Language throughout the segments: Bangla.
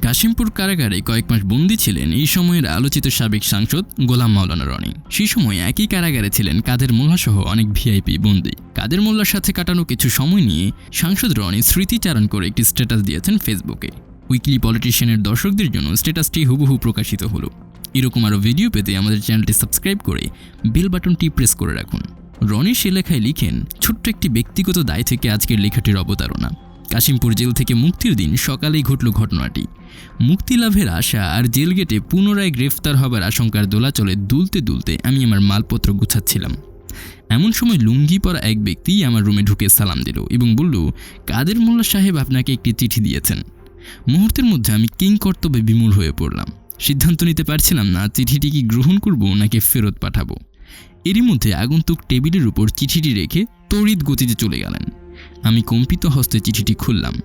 কাশিমপুর কারাগারে কয়েক মাস বন্দী ছিলেন এই সময়ের আলোচিত সাবেক সাংসদ গোলাম মাওলানা রনি। সেই সময় একই কারাগারে ছিলেন কাদের মোল্লা সহ অনেক ভিআইপি বন্দী। কাদের মোল্লার সাথে কাটানো কিছু সময় নিয়ে সাংসদ রনি স্মৃতিচারণ করে একটি স্ট্যাটাস দিয়েছেন ফেসবুকে। উইকলি পলিটিশিয়ানের দর্শকদের জন্য স্ট্যাটাসটি হুবহু প্রকাশিত হলো। এরকম আরও ভিডিও পেতে আমাদের চ্যানেলটি সাবস্ক্রাইব করে বেল বাটনটি প্রেস করে রাখুন। রনি সে লেখায় লিখেন, ছোট্ট একটি ব্যক্তিগত দায় থেকে আজকের লেখাটির অবতারণা। কাশিমপুর জেল থেকে মুক্তির দিন সকালেই ঘটল ঘটনাটি। মুক্তি লাভের আশা আর জেল গেটে পুনরায় গ্রেফতার হবার আশঙ্কার দোলাচলে দুলতে দুলতে আমি আমার মালপত্র গুছাচ্ছিলাম। এমন সময় লুঙ্গি পরা এক ব্যক্তি আমার রুমে ঢুকে সালাম দিল এবং বলল, কাদের মোল্লা সাহেব আপনাকে একটি চিঠি দিয়েছেন। মুহূর্তের মধ্যে আমি কিং কর্তব্যে বিমূঢ় হয়ে পড়লাম। সিদ্ধান্ত নিতে পারছিলাম না চিঠিটি কি গ্রহণ করব নাকি ফেরত পাঠাবো। এরই মধ্যে আগন্তুক টেবিলের উপর চিঠিটি রেখে তড়িৎ গতিতে চলে গেলেন। আমি কম্পিত হস্তে চিঠিটি খুললাম।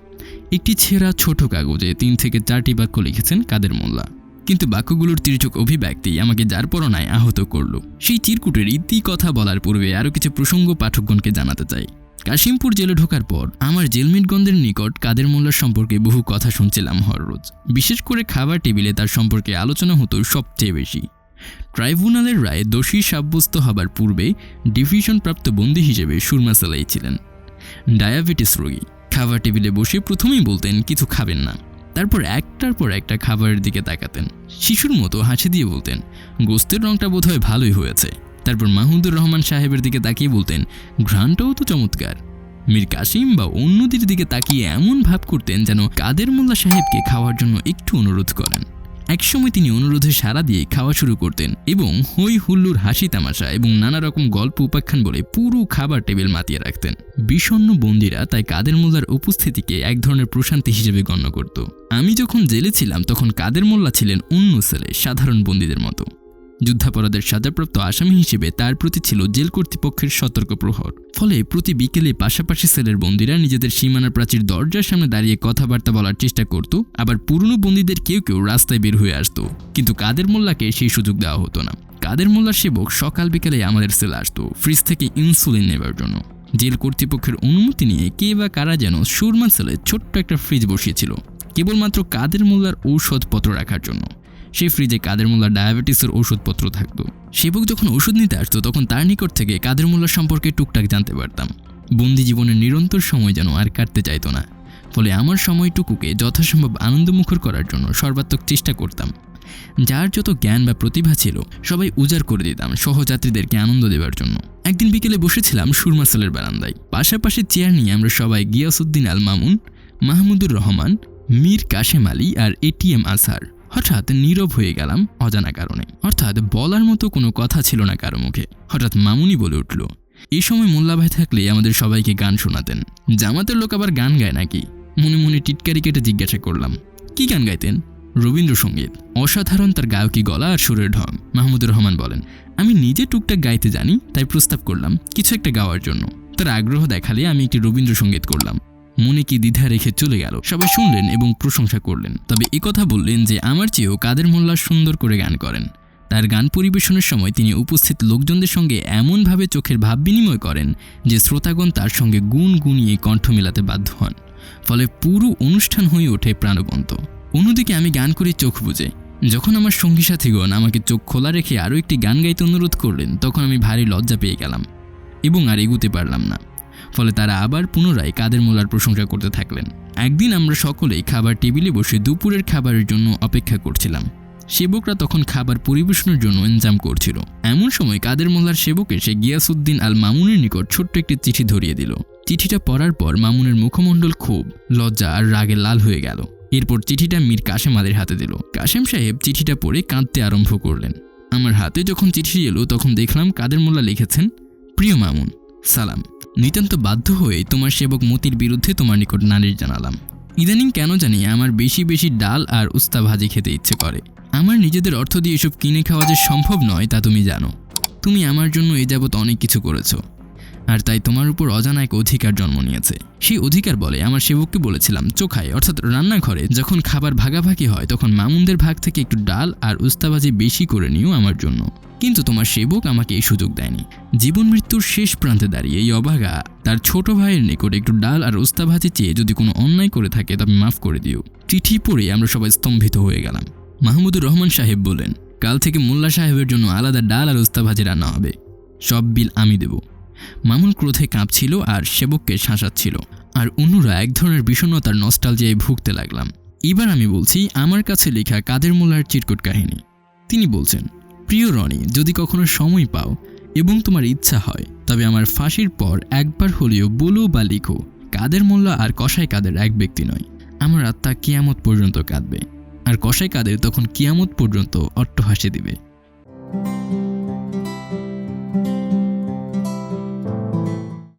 একটি ছেঁড়া ছোট কাগজে 3 থেকে 4টি বাক্য লিখেছেন কাদের মোল্লা, কিন্তু বাক্যগুলোর তির্যক অভিব্যক্তি আমাকে যারপরনায় আহত করল। সেই চিরকুটের ইতি কথা বলার পূর্বে আরও কিছু প্রসঙ্গ পাঠকগণকে জানাতে চাই। কাশিমপুর জেলে ঢোকার পর আমার জেলমিটগণদের নিকট কাদের মোল্লার সম্পর্কে বহু কথা শুনছিলাম হররোজ। বিশেষ করে খাবার টেবিলে তার সম্পর্কে আলোচনা হতো সবচেয়ে বেশি। ট্রাইব্যুনালের রায়ে দোষী সাব্যস্ত হবার পূর্বে ডিভিশনপ্রাপ্ত বন্দী হিসেবে সুরমা সেলাই ছিলেন। ডায়াবেটিস রোগী। খাবার টেবিলে বসে প্রথমেই বলতেন কিছু খাবেন না, তারপর একটার পর একটা খাবারের দিকে তাকাতেন। শিশুর মতো হাসি দিয়ে বলতেন, গোস্তের রংটা বোধহয় ভালোই হয়েছে। তারপর মাহমুদুর রহমান সাহেবের দিকে তাকিয়ে বলতেন, ঘ্রাণটাও তো চমৎকার। মীর কাসিম বা অন্যদের দিকে তাকিয়ে এমন ভাব করতেন যেন কাদের মোল্লা সাহেবকে খাওয়ার জন্য একটু অনুরোধ করেন। একসময় তিনি অনুরোধে সাড়া দিয়ে খাওয়া শুরু করতেন এবং হই হুল্লুর হাসি তামাশা এবং নানা রকম গল্প উপাখ্যান বলে পুরো খাবার টেবিল মাতিয়ে রাখতেন। বিষণ্ণ বন্দীরা তাই কাদের মোল্লার উপস্থিতিকে এক ধরনের প্রশান্তি হিসেবে গণ্য করত। আমি যখন জেলে ছিলাম তখন কাদের মোল্লা ছিলেন অন্য সেলে সাধারণ বন্দীদের মতো। যুদ্ধাপরাধের সাজাপ্রাপ্ত আসামি হিসেবে তার প্রতি ছিল জেল কর্তৃপক্ষের সতর্ক প্রহর। ফলে প্রতি বিকেলে পাশাপাশি সেলের বন্দীরা নিজেদের সীমানার প্রাচীর দরজার সামনে দাঁড়িয়ে কথাবার্তা বলার চেষ্টা করত। আবার পুরনো বন্দীদের কেউ কেউ রাস্তায় বের হয়ে আসতো, কিন্তু কাদের মোল্লাকে সেই সুযোগ দেওয়া হতো না। কাদের মোল্লার সেবক সকাল বিকেলে আমাদের সেলে আসতো ফ্রিজ থেকে ইনসুলিন নেবার জন্য। জেল কর্তৃপক্ষের অনুমতি নিয়ে কে বা কারা যেন সুরমা সেলে ছোট্ট একটা ফ্রিজ বসিয়েছিল কেবলমাত্র কাদের মোল্লার ঔষধপত্র রাখার জন্য। সেই ফ্রিজে কাদের মোল্লার ডায়াবেটিসের ওষুধপত্র থাকতো। সেবক যখন ওষুধ নিতে আসতো তখন তার নিকট থেকে কাদের মোল্লার সম্পর্কে টুকটাক জানতে পারতাম। বন্দি জীবনের নিরন্তর সময় যেন আর কাটতে চাইতো না। ফলে আমার সময়টুকুকে যথাসম্ভব আনন্দমুখর করার জন্য সর্বাত্মক চেষ্টা করতাম। যার যত জ্ঞান বা প্রতিভা ছিল সবাই উজাড় করে দিতাম সহযাত্রীদেরকে আনন্দ দেওয়ার জন্য। একদিন বিকেলে বসেছিলাম সুরমা সেলের বারান্দায়। পাশাপাশি চেয়ার নিয়ে আমরা সবাই গিয়াসউদ্দিন আল মামুন, মাহমুদুর রহমান, মীর কাশেম আলী আর এটিএম আজহার। হঠাৎ নীরব হয়ে গেলাম অজানা কারণে। অর্থাৎ বলার মতো কোনো কথা ছিল না কারো মুখে। হঠাৎ মামুনি বলে উঠল, এই সময় মোল্লা ভাই থাকলে আমাদের সবাইকে গান শোনাতেন। জামাতের লোক আবার গান গায় নাকি? মনে মনে টিটকারি কেটে জিজ্ঞাসা করলাম, কি গান গাইতেন? রবীন্দ্রসঙ্গীত। অসাধারণ তার গায়কী গলা আর সুরের ঢং। মাহমুদুর রহমান বলেন, আমি নিজে টুকটাক গাইতে জানি, তাই প্রস্তাব করলাম কিছু একটা গাওয়ার জন্য। তার আগ্রহ দেখালে আমি একটি রবীন্দ্রসঙ্গীত করলাম। মনে কি দ্বিধা রেখে চলে গেল। সবাই শুনলেন এবং প্রশংসা করলেন। তবে কথা বললেন যে আমার চেয়েও কাদের মোল্লা সুন্দর করে গান করেন। তার গান পরিবেশনের সময় তিনি উপস্থিত লোকজনদের সঙ্গে এমনভাবে চোখের ভাব বিনিময় করেন যে শ্রোতাগণ তার সঙ্গে গুনগুনিয়ে কণ্ঠ মেলাতে বাধ্য হন। ফলে পুরো অনুষ্ঠান হয়ে ওঠে প্রাণবন্ত। অন্যদিকে আমি গান করি চোখ বুজে। যখন আমার সঙ্গী সাথীগণ আমাকে চোখ খোলা রেখে আরও একটি গান গাইতে অনুরোধ করলেন তখন আমি ভারী লজ্জা পেয়ে গেলাম এবং আর এগুতে পারলাম না। ফলে তারা আবার পুনরায় কাদের মোল্লার প্রশংসা করতে থাকলেন। একদিন আমরা সকলেই খাবার টেবিলে বসে দুপুরের খাবারের জন্য অপেক্ষা করছিলাম। সেবকরা তখন খাবার পরিবেশনের জন্য ইন্তজাম করছিল। এমন সময় কাদের মোল্লার সেবক এসে গিয়াসউদ্দিন আল মামুনের নিকট ছোট্ট একটি চিঠি ধরিয়ে দিল। চিঠিটা পড়ার পর মামুনের মুখমণ্ডল খুব লজ্জা আর রাগে লাল হয়ে গেল। এরপর চিঠিটা মীর কাশেম আলীর হাতে দিল। কাশেম সাহেব চিঠিটা পড়ে কাঁদতে আরম্ভ করলেন। আমার হাতে যখন চিঠি এলো তখন দেখলাম কাদের মোল্লা লিখেছেন, প্রিয় মামুন, সালাম। নিতান্ত বাধ্য হয়ে তোমার সেবক মতির বিরুদ্ধে তোমার নিকট নালিশ জানালাম। ইদানিং কেন জানি আমার বেশি বেশি ডাল আর উস্তা ভাজি খেতে ইচ্ছে করে। আমার নিজেদের অর্থ দিয়ে এসব কিনে খাওয়া যে সম্ভব নয় তা তুমি জানো। তুমি আমার জন্য এ যাবৎ অনেক কিছু করেছো। আর তাই তোমার উপর অজানা এক অধিকার জন্ম নিয়েছে। সেই অধিকার বলে আমার সেবককে বলেছিলাম চোখায় অর্থাৎ রান্নাঘরে যখন খাবার ভাগাভাগি হয় তখন মামুনদের ভাগ থেকে একটু ডাল আর উস্তাভাজি বেশি করে নিও আমার জন্য। কিন্তু তোমার সেবক আমাকে এই সুযোগ দেয়নি। জীবন মৃত্যুর শেষ প্রান্তে দাঁড়িয়ে এই অভাগা তার ছোট ভাইয়ের নিকট একটু ডাল আর উস্তাভাজি চেয়ে যদি কোনো অন্যায় করে থাকে তবে মাফ করে দিও। চিঠি পড়ে আমরা সবাই স্তম্ভিত হয়ে গেলাম। মাহমুদুর রহমান সাহেব বললেন, কাল থেকে মোল্লা সাহেবের জন্য আলাদা ডাল আর উস্তাভাজি রান্না হবে, সব বিল আমি দেব। মামুন ক্রোধে কাঁপছিল আর সেবককে শাসাচ্ছিল, আর অন্যরা এক ধরনের বিষণ্ণতার নস্টালজিয়ায় ভুগতে লাগলাম। এবার আমি বলছি আমার কাছে লেখা কাদের মোল্লার চিরকুট কাহিনী। তিনি বলছেন, প্রিয় রনি, যদি কখনো সময় পাও এবং তোমার ইচ্ছা হয় তবে আমার ফাঁসির পর একবার হলেও বলো বা লিখো, কাদের মোল্লা আর কসাই কাদের এক ব্যক্তি নয়। আমার আত্মা কিয়ামত পর্যন্ত কাঁদবে, আর কসাই কাদের তখন কিয়ামত পর্যন্ত অট্টহাসি দিবে।